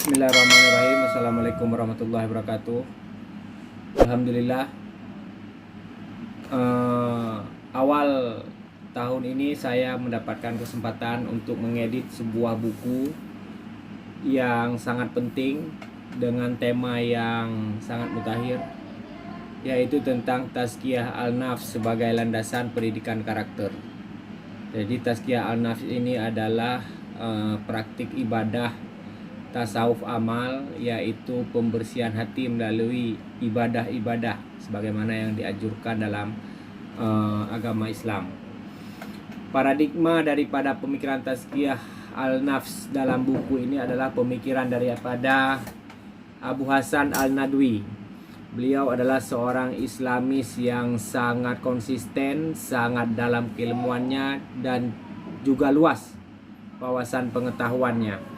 Bismillahirrahmanirrahim. Assalamualaikum warahmatullahi wabarakatuh. Alhamdulillah, awal tahun ini saya mendapatkan kesempatan untuk mengedit sebuah buku yang sangat penting dengan tema yang sangat mutakhir, yaitu tentang Tazkiyah Al-Nafs sebagai landasan pendidikan karakter. Jadi Tazkiyah Al-Nafs ini adalah praktik ibadah tasawuf amal, yaitu pembersihan hati melalui ibadah-ibadah sebagaimana yang dianjurkan dalam agama Islam. Paradigma daripada pemikiran Tazkiyah Al-Nafs dalam buku ini adalah pemikiran daripada Abu Hasan Al-Nadwi. Beliau adalah seorang Islamis yang sangat konsisten, sangat dalam keilmuannya, dan juga luas wawasan pengetahuannya.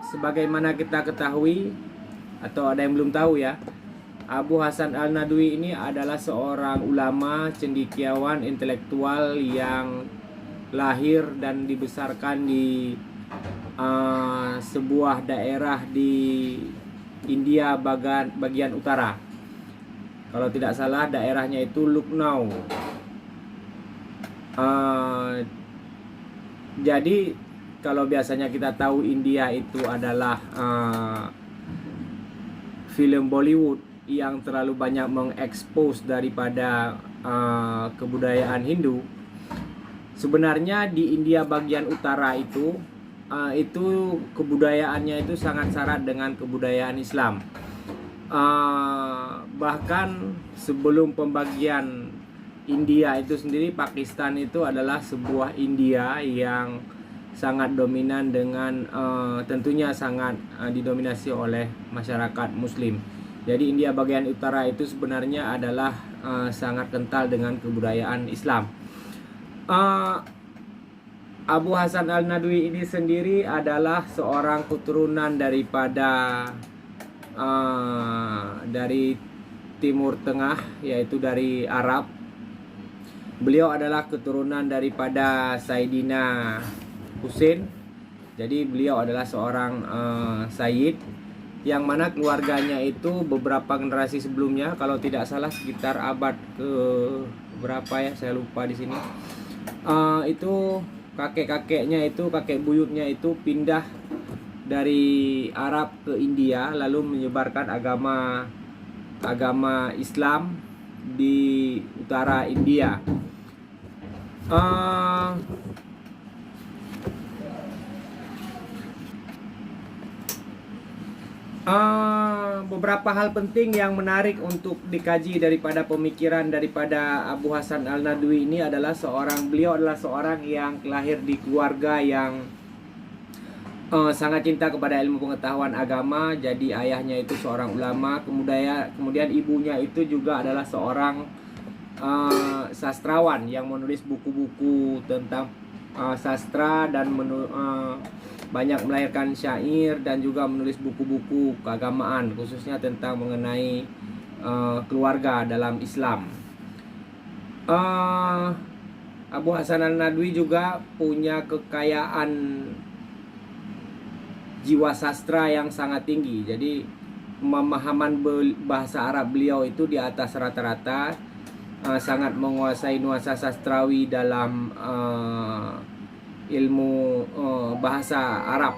Sebagaimana kita ketahui, atau ada yang belum tahu ya, Abu Hasan Al-Nadwi ini adalah seorang ulama, cendekiawan, intelektual yang lahir dan dibesarkan di sebuah daerah di India bagian utara. Kalau tidak salah daerahnya itu Lucknow. Jadi kalau biasanya kita tahu India itu adalah film Bollywood yang terlalu banyak mengekspos daripada kebudayaan Hindu. Sebenarnya di India bagian utara itu kebudayaannya itu sangat syarat dengan kebudayaan Islam. Bahkan sebelum pembagian India itu sendiri, Pakistan itu adalah sebuah India yang sangat dominan dengan tentunya sangat didominasi oleh masyarakat Muslim. Jadi India bagian utara itu sebenarnya adalah sangat kental dengan kebudayaan Islam. Abu Hasan Al-Nadwi ini sendiri adalah seorang keturunan daripada dari Timur Tengah, yaitu dari Arab. Beliau adalah keturunan daripada Sayyidina Husain. Jadi beliau adalah seorang Sayyid, yang mana keluarganya itu beberapa generasi sebelumnya, kalau tidak salah sekitar abad ke berapa ya, saya lupa di sini. Itu kakek-kakeknya itu, kakek buyutnya itu pindah dari Arab ke India, lalu menyebarkan agama Islam di utara India. Beberapa hal penting yang menarik untuk dikaji daripada pemikiran daripada Abu Hasan Al-Nadwi ini adalah beliau adalah seorang yang lahir di keluarga yang sangat cinta kepada ilmu pengetahuan agama. Jadi ayahnya itu seorang ulama, kemudian ibunya itu juga adalah seorang sastrawan yang menulis buku-buku tentang sastra dan banyak melahirkan syair dan juga menulis buku-buku keagamaan, khususnya tentang mengenai keluarga dalam Islam. Abu Hasan Al-Nadwi juga punya kekayaan jiwa sastra yang sangat tinggi. Jadi pemahaman bahasa Arab beliau itu di atas rata-rata, sangat menguasai nuansa sastrawi dalam ilmu bahasa Arab.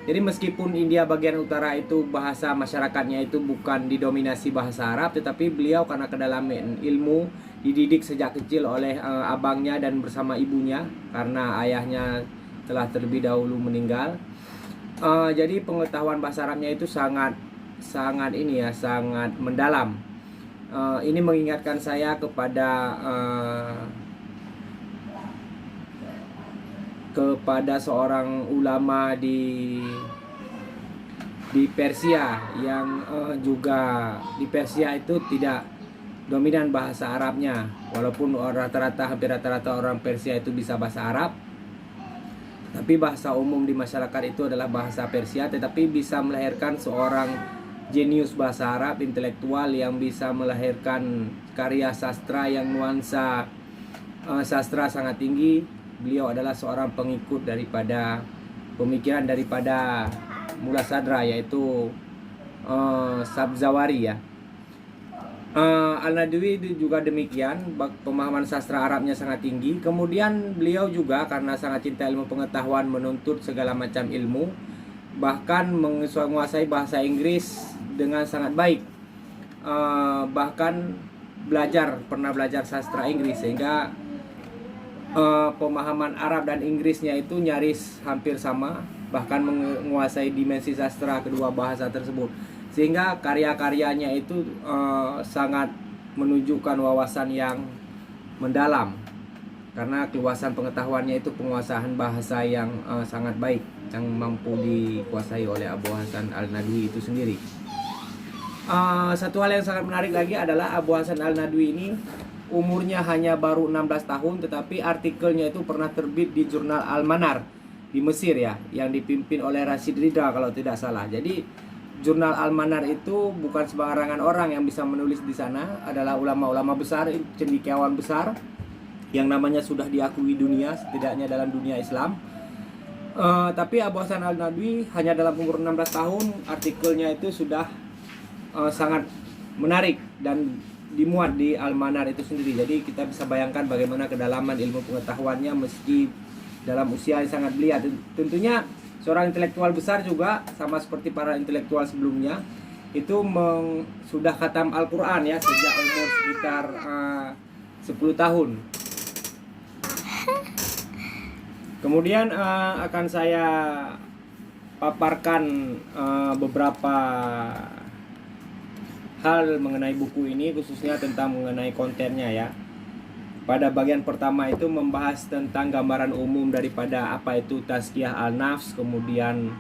Jadi meskipun India bagian utara itu bahasa masyarakatnya itu bukan didominasi bahasa Arab, tetapi beliau karena kedalaman ilmu dididik sejak kecil oleh abangnya dan bersama ibunya, karena ayahnya telah terlebih dahulu meninggal. Jadi pengetahuan bahasa Arabnya itu sangat mendalam. Ini mengingatkan saya kepada seorang ulama di Persia yang juga di Persia itu tidak dominan bahasa Arabnya, walaupun hampir rata-rata orang Persia itu bisa bahasa Arab, tapi bahasa umum di masyarakat itu adalah bahasa Persia, tetapi bisa melahirkan seorang jenius bahasa Arab, intelektual yang bisa melahirkan karya sastra yang nuansa sastra sangat tinggi. Beliau adalah seorang pengikut daripada pemikiran daripada Mula Sadra, yaitu Sabzawari ya. Al-Nadwi juga demikian, pemahaman sastra Arabnya sangat tinggi. Kemudian beliau juga karena sangat cinta ilmu pengetahuan, menuntut segala macam ilmu, bahkan menguasai bahasa Inggris dengan sangat baik. Bahkan pernah belajar sastra Inggris, sehingga pemahaman Arab dan Inggrisnya itu nyaris hampir sama, bahkan menguasai dimensi sastra kedua bahasa tersebut, sehingga karya-karyanya itu sangat menunjukkan wawasan yang mendalam, karena keluasan pengetahuannya itu penguasaan bahasa yang sangat baik, yang mampu dikuasai oleh Abu Hasan Al-Nadwi itu sendiri. Satu hal yang sangat menarik lagi adalah Abu Hasan Al-Nadwi ini umurnya hanya baru 16 tahun, tetapi artikelnya itu pernah terbit di jurnal Al-Manar di Mesir ya, yang dipimpin oleh Rashid Ridha kalau tidak salah. Jadi jurnal Al-Manar itu bukan sembarangan orang yang bisa menulis di sana, adalah ulama-ulama besar, cendekiawan besar yang namanya sudah diakui dunia, setidaknya dalam dunia Islam. Tapi Abu Hasan Al-Nadwi hanya dalam umur 16 tahun artikelnya itu sudah sangat menarik dan dimuat di Al-Manar itu sendiri. Jadi kita bisa bayangkan bagaimana kedalaman ilmu pengetahuannya meski dalam usia yang sangat belia. Tentunya seorang intelektual besar juga, sama seperti para intelektual sebelumnya, itu sudah khatam Al-Quran ya sejak umur sekitar 10 tahun. Kemudian akan saya paparkan beberapa hal mengenai buku ini, khususnya tentang mengenai kontennya ya. Pada bagian pertama itu membahas tentang gambaran umum daripada apa itu tazkiyah al-nafs, kemudian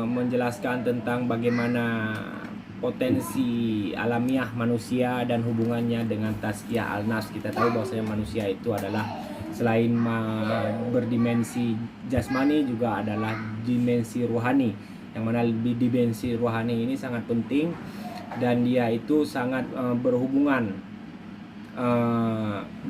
menjelaskan tentang bagaimana potensi alamiah manusia dan hubungannya dengan tazkiyah al-nafs. Kita tahu bahwasanya manusia itu adalah selain berdimensi jasmani juga adalah dimensi rohani, yang mana dimensi rohani ini sangat penting dan dia itu sangat berhubungan,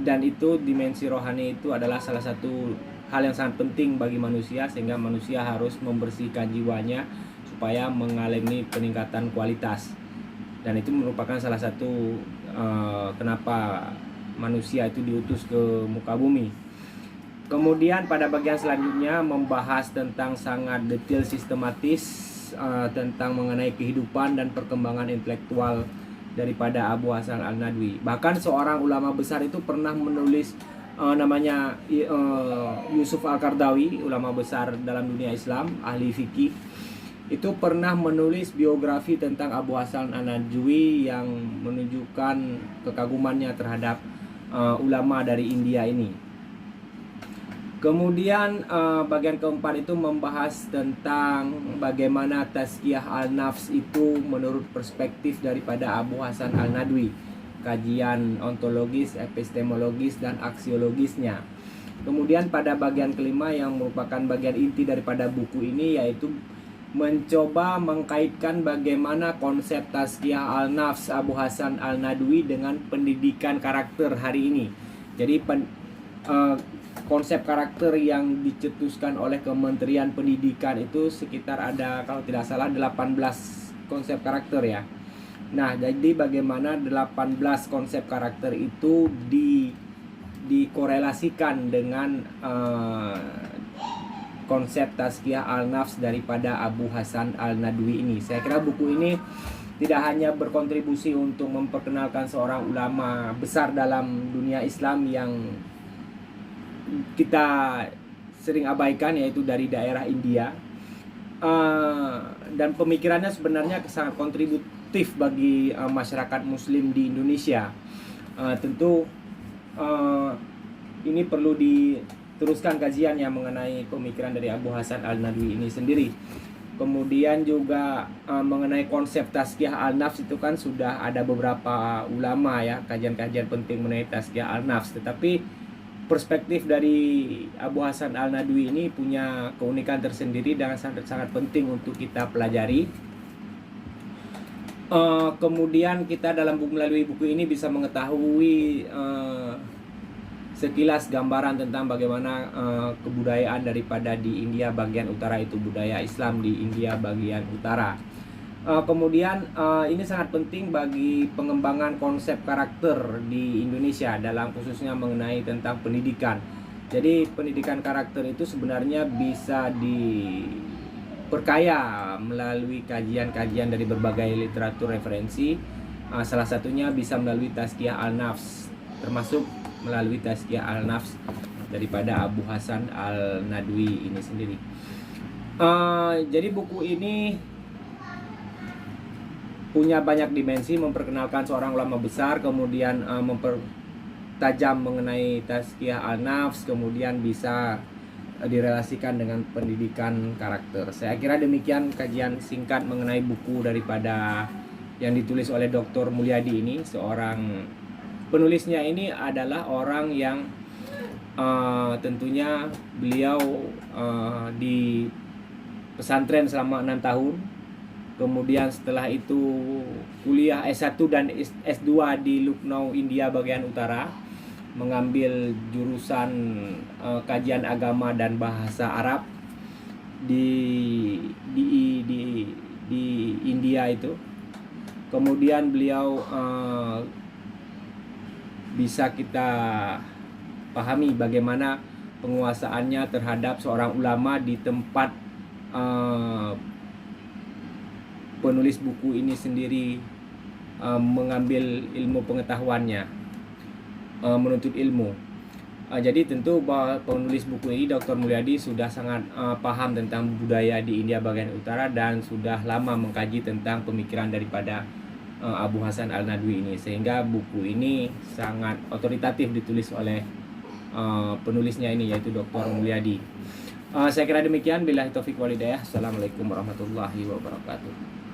dan itu dimensi rohani itu adalah salah satu hal yang sangat penting bagi manusia, sehingga manusia harus membersihkan jiwanya supaya mengalami peningkatan kualitas, dan itu merupakan salah satu kenapa manusia itu diutus ke muka bumi. Kemudian pada bagian selanjutnya membahas tentang sangat detail sistematis tentang mengenai kehidupan dan perkembangan intelektual daripada Abu Hasan Al-Nadwi. Bahkan seorang ulama besar itu pernah menulis, namanya Yusuf Al-Qardawi, ulama besar dalam dunia Islam, ahli fikih, itu pernah menulis biografi tentang Abu Hasan Al-Nadwi yang menunjukkan kekagumannya terhadap ulama dari India ini. Kemudian bagian keempat itu membahas tentang bagaimana tazkiyah al-nafs itu menurut perspektif daripada Abu Hasan Al-Nadwi, kajian ontologis, epistemologis, dan aksiologisnya. Kemudian pada bagian kelima yang merupakan bagian inti daripada buku ini, yaitu mencoba mengkaitkan bagaimana konsep tazkiyah al-nafs Abu Hasan Al-Nadwi dengan pendidikan karakter hari ini. Jadi konsep karakter yang dicetuskan oleh Kementerian Pendidikan itu sekitar ada, kalau tidak salah, 18 konsep karakter ya. Nah, jadi bagaimana 18 konsep karakter itu dikorelasikan dengan konsep tazkiyah al-nafs daripada Abu Hasan Al-Nadwi ini. Saya kira buku ini tidak hanya berkontribusi untuk memperkenalkan seorang ulama besar dalam dunia Islam yang kita sering abaikan, yaitu dari daerah India, dan pemikirannya sebenarnya sangat kontributif bagi masyarakat muslim di Indonesia. Tentu ini perlu diteruskan kajiannya mengenai pemikiran dari Abu Hasan Al-Nadwi ini sendiri. Kemudian juga mengenai konsep tazkiyah al-nafs itu kan sudah ada beberapa ulama ya, kajian-kajian penting mengenai tazkiyah al-nafs, tetapi perspektif dari Abu Hasan Al-Nadwi ini punya keunikan tersendiri dan sangat penting untuk kita pelajari. Kemudian kita melalui buku ini bisa mengetahui sekilas gambaran tentang bagaimana kebudayaan daripada di India bagian utara, itu budaya Islam di India bagian utara. Kemudian ini sangat penting bagi pengembangan konsep karakter di Indonesia, dalam khususnya mengenai tentang pendidikan. Jadi pendidikan karakter itu sebenarnya bisa diperkaya melalui kajian-kajian dari berbagai literatur referensi. Salah satunya bisa melalui Tazkiyah Al-Nafs, termasuk melalui Tazkiyah Al-Nafs daripada Abu Hasan Al-Nadwi ini sendiri. Jadi buku ini punya banyak dimensi, memperkenalkan seorang ulama besar, kemudian mempertajam mengenai Tazkiyah Al-Nafs, kemudian bisa direlasikan dengan pendidikan karakter. Saya kira demikian kajian singkat mengenai buku daripada yang ditulis oleh Dr. Mulyadi ini. Seorang penulisnya ini adalah orang yang tentunya beliau di pesantren selama 6 tahun. Kemudian setelah itu kuliah S1 dan S2 di Lucknow, India bagian utara, mengambil jurusan kajian agama dan bahasa Arab di India itu. Kemudian beliau bisa kita pahami bagaimana penguasaannya terhadap seorang ulama di tempat penulis buku ini sendiri mengambil ilmu pengetahuannya, menuntut ilmu. Jadi tentu bahwa penulis buku ini, Dr. Mulyadi, sudah sangat paham tentang budaya di India bagian utara dan sudah lama mengkaji tentang pemikiran daripada Abu Hasan Al-Nadwi ini, sehingga buku ini sangat otoritatif ditulis oleh penulisnya ini, yaitu Dr. Mulyadi. Saya kira demikian. Billahi taufiq wal hidayah. Assalamualaikum warahmatullahi wabarakatuh.